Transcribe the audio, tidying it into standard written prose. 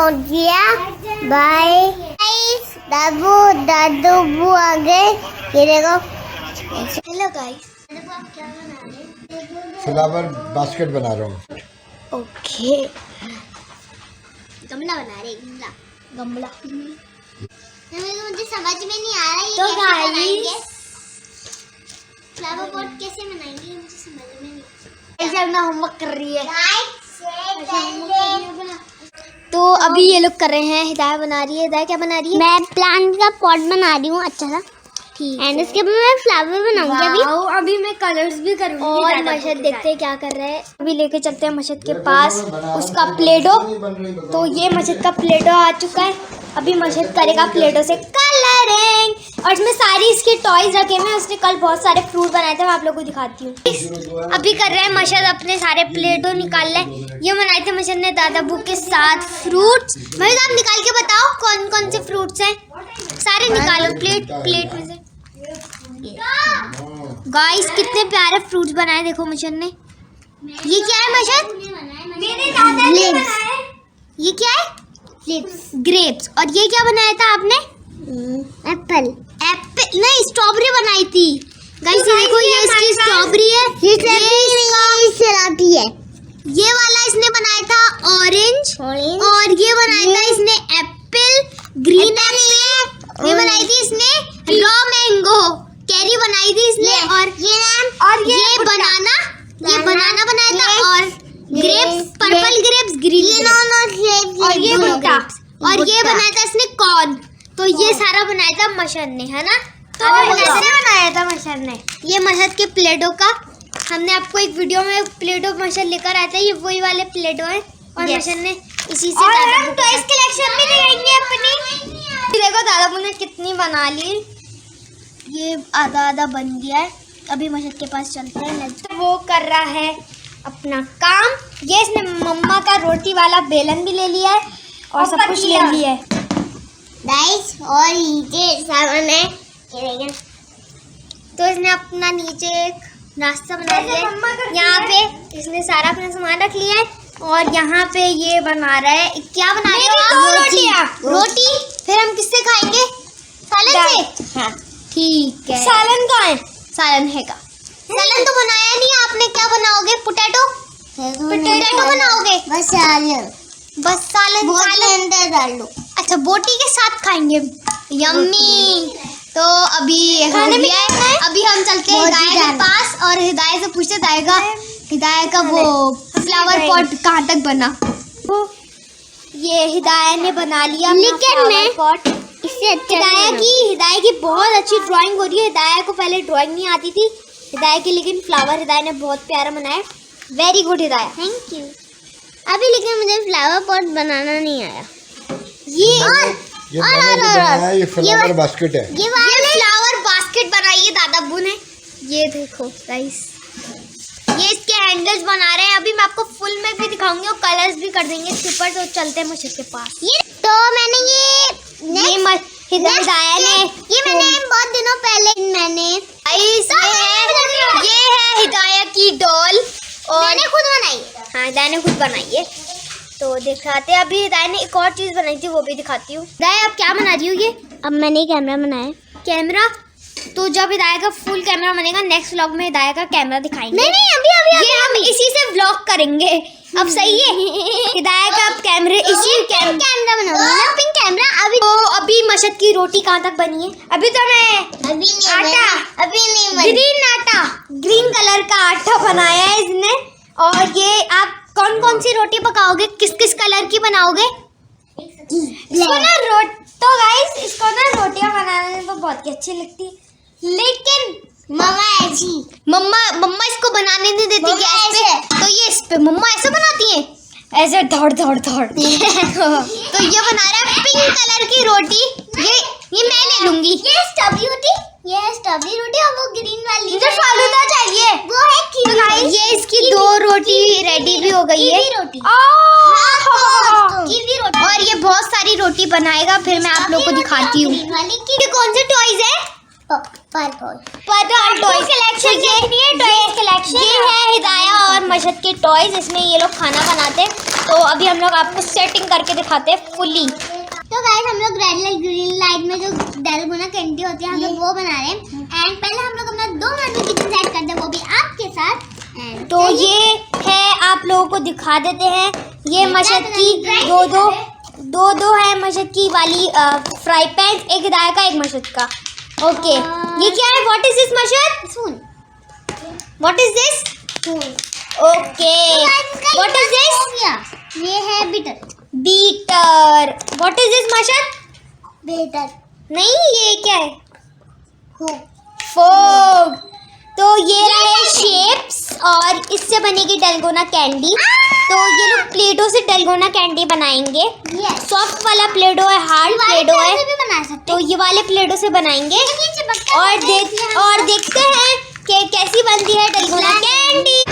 हो गया। बाय दादू दादू आ गए। ये देखो। हेलो गाइस, देखो आप क्या बना रहे हैं? फ्लावर बास्केट बना रहा हूँ। ओके, गमला बना रहे। गमला मुझे समझ में नहीं आ रहा है। तो गाइस फ्लावर पॉट कैसे बनाएंगे मुझे समझ में नहीं आ रहा। अपना होमवर्क कर रही है। तो अभी ये लोग कर रहे हैं। हिदायत बना रही है। हिदायत क्या बना रही है? मैं प्लांट का पॉट बना रही हूँ अच्छा सा। ठीक है। एंड इसके बाद मैं फ्लावर बनाऊंगी। अभी मैं कलर्स भी करूंगी। और मशद देखते हैं क्या कर रहे हैं। अभी लेके चलते हैं मशद के पास उसका प्लेडो। तो ये मशद का प्लेडो आ चुका है। अभी मशद करेगा प्लेडो से कलरिंग। और इसमें सारी इसके टॉयज रखे हुए हैं। उसने कल बहुत सारे फ्रूट बनाए थे, मैं आप लोगों को दिखाती हूँ। अभी कर रहे हैं मशद अपने सारे प्लेडो निकाल रहे हैं। ये बनाए थे मशद ने दादाबू के साथ फ्रूट्स। मशद आप निकाल के बताओ कौन कौन से फ्रूट्स हैं। सारे निकालो प्लेट में से। गाइस कितने प्यारे फ्रूट्स बनाए देखो मशद ने। ये क्या है मशद? मेरे दादा ने बनाया। ये क्या है? ग्रेप्स। और ये क्या बनाया था आपने? एप्पल नहीं, स्ट्रॉबेरी बनाई थी। गाइस ये देखो, ये इसकी स्ट्रॉबेरी है। ये वाला इसने बनाया था ऑरेंज। और ये बनाया था इसने एप्पल, ग्रीन एप्पल। ये बनाई थी इसने रॉ मैंगो। कैरी बनाई थी इसने। और ये बनाना बनाया था। और ग्रेप्स, पर्पल ग्रेप्स, ग्रीन और ये ग्रेप्स। और ये बनाया था इसने कॉर्न। तो ये सारा बनाया था मशद ने, है ना? तो कैसे बनाया था मशद ने? ये मशद के प्लेडो का हमने आपको एक वीडियो में प्लेडो मशद लेकर आया था। ये वही वाले प्लेडो है। और मशद ने इसी से हम टॉयज कलेक्शन भी दिखाएंगे अपनी। देखो दादाबू ने कितनी बना ली। ये आधा आधा बन गया है। अभी मशद के पास चलते हैं। वो कर रहा है अपना काम। ये इसने मम्मा का रोटी वाला बेलन भी ले लिया है और सब कुछ ले लिया है गाइस। और नीचे सामान है। तो इसने अपना नीचे एक नाश्ता बना लिया है। यहाँ पे इसने सारा अपना सामान रख लिया है। और यहाँ पे ये बना रहा है। क्या बना रहे हो? रोटी। फिर हम किससे खाएंगे? सालन से। हाँ ठीक है। सालन कहाँ है? सालन है का। सालन तो बनाया नहीं आपने। क्या बनाओगे? पोटैटो बनाओगे? बस सालन अंदर डाल लो। अच्छा, बोटी के साथ खाएंगे। यम्मी। तो अभी हो गया है। अभी हम चलते हैं हिदायत के पास और हिदायत से पूछते हिदायत का वो फ्लावर पॉट कहाँ तक बना। ये हिदायत ने बना लिया। लेकिन मैं पॉट इससे हिदायत की बहुत अच्छी ड्राइंग हो रही है। हिदायत को पहले ड्राइंग नहीं आती थी हिदायत की, लेकिन फ्लावर हिदायत ने बहुत प्यारा बनाया। वेरी गुड हिदायत, थैंक यू। अभी लेकिन मुझे फ्लावर पॉट बनाना नहीं आया। ये फ्लावर बास्केट है। ये फ्लावर बास्केट बनाई है दादाबू ने। ये देखो गाइस, ये इसके हैंडल्स बना रहे हैं। अभी मैं आपको फुल में भी दिखाऊंगी और कलर्स भी कर देंगे इसके ऊपर। तो चलते हैं मुझे के पास। तो मैंने मैंने बहुत दिनों पहले ये है हिदायत की डॉल। और मैंने खुद बनाई है। हाँ, हिदायत ने खुद बनाई है। तो दिखाते हैं। अभी हिदायत ने एक और चीज बनाई थी, वो भी दिखाती हूँ। हिदायत आप क्या बना रही हो? ये अब मैंने कैमरा बनाया। कैमरा? तो जब हिदायत का फुल कैमरा बनेगा नेक्स्ट व्लॉग में हिदायत का कैमरा दिखाएंगे। नहीं अभी ये हम इसी से व्लॉग करेंगे। अब सही है। हिदायत का कैमरे इसी कैमरा बनाऊंगी ना, पिंक कैमरा। अभी तो अभी मशद की रोटी कहाँ तक बनी है? अभी तो मैं ग्रीन कलर का आटा बनाया है इसने। और ये आप कौन कौन सी रोटी पकाओगे? किस किस कलर की बनाओगे? तो गाइस इसको ना रोटियां बनाने में तो बहुत ही अच्छी लगती, लेकिन मम्मा इसको बनाने नहीं देती गैस पे। तो ये इस पे मम्मा ऐसे बनाती हैं, ऐसे धड़ तो ये बना रहा है पिंक कलर की रोटी। ये मैं ले लूंगी। ये स्ट्रॉबेरी रोटी और वो ग्रीन वाली मुझे फालूदा चाहिए। वो है कीवी। ये इसकी 2 रोटी रेडी भी हो गई है। और ये बहुत सारी रोटी बनाएगा। फिर मैं आप लोग को दिखाती हूँ। ये कौन से टॉयज है? Purple toys collection. ये है हिदायत और मशहद के टॉयज, इसमें ये लोग खाना बनाते हैं। तो अभी हम लोग आपको सेटिंग करके दिखाते हैं फुली। तो गाइस हम लोग रेड लाइट ग्रीन लाइट में जो डलगोना कैंडी होती है हम लोग वो बना रहे हैं। एंड पहले हम लोग अपना 2 मिनट में किचन सेट करते हैं, वो भी आपके साथ। तो ये है, आप लोगों को दिखा देते हैं। ये मशहद की दो है मशहद की वाली फ्राई पैन, एक हिदायत का, एक मशहद का। ओके, ये क्या है? What is this masher? सुन, what is this? Okay, what is this? ये है beater. Beater. What is this masher? Beater नहीं, ये क्या है? हो। फोग। तो ये रहे शेप्स और इससे बनेगी डलगोना कैंडी। तो ये लोग प्लेटो से डलगोना कैंडी बनाएंगे। यस, सॉफ्ट वाला प्लेटो है, हार्ड प्लेटो है, भी बना सकते तो ये वाले प्लेटो से बनाएंगे। हैं। और देखते हैं कि कैसी बनती है डलगोना कैंडी।